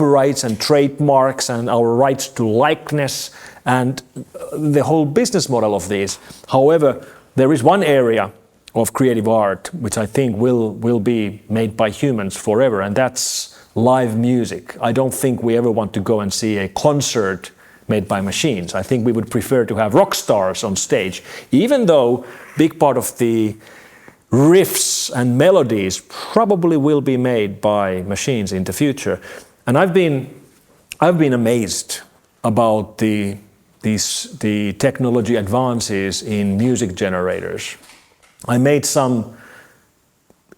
copyrights and trademarks and our rights to likeness and the whole business model of these. However, there is one area of creative art which I think will be made by humans forever, and that's live music. I don't think we ever want to go and see a concert made by machines. I think we would prefer to have rock stars on stage, even though big part of the riffs and melodies probably will be made by machines in the future. And I've been amazed about the technology advances in music generators. I made some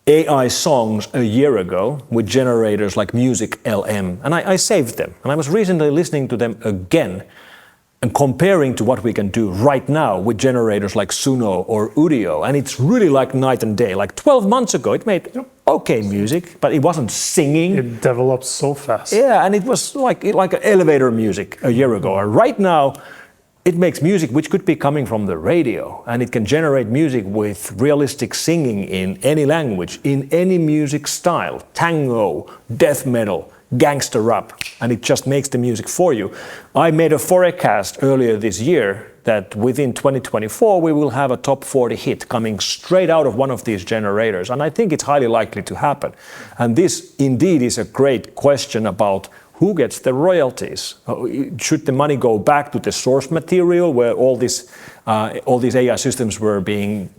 AI songs a year ago with generators like Music LM, and I saved them. And I was recently listening to them again and comparing to what we can do right now with generators like Suno or Udio, and it's really like night and day. Like 12 months ago, it made okay music, but it wasn't singing. It developed so fast. Yeah, and it was like elevator music a year ago. And right now, it makes music which could be coming from the radio, and it can generate music with realistic singing in any language, in any music style, tango, death metal, gangster rap, and it just makes the music for you. I made a forecast earlier this year that within 2024 we will have a top 40 hit coming straight out of one of these generators, and I think it's highly likely to happen. And this indeed is a great question about who gets the royalties. Should the money go back to the source material where all these AI systems were being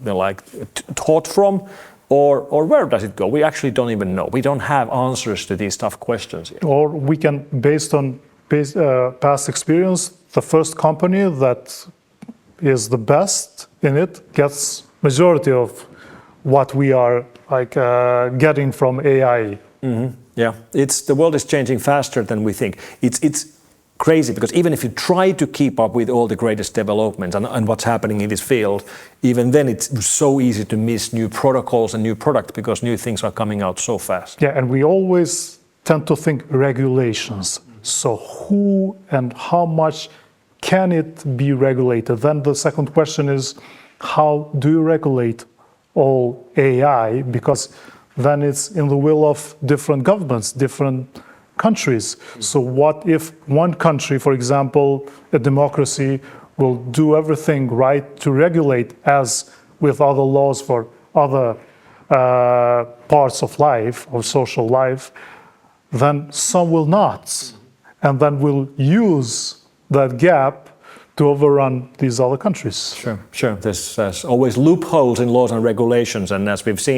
taught from? Or where does it go? We actually don't even know. We don't have answers to these tough questions yet. Or we can, based on past experience, the first company that is the best in it gets majority of what we are getting from AI. Mm-hmm. Yeah, the world is changing faster than we think. It's crazy because even if you try to keep up with all the greatest developments and what's happening in this field, even then it's so easy to miss new protocols and new products because new things are coming out so fast. Yeah, and we always tend to think regulations. So who and how much can it be regulated? Then the second question is, how do you regulate all AI? Because then it's in the will of different governments, different countries. So what if one country, for example, a democracy, will do everything right to regulate as with other laws for other parts of life or social life, then some will not. And then we'll use that gap to overrun these other countries. Sure. There's always loopholes in laws and regulations, and as we've seen,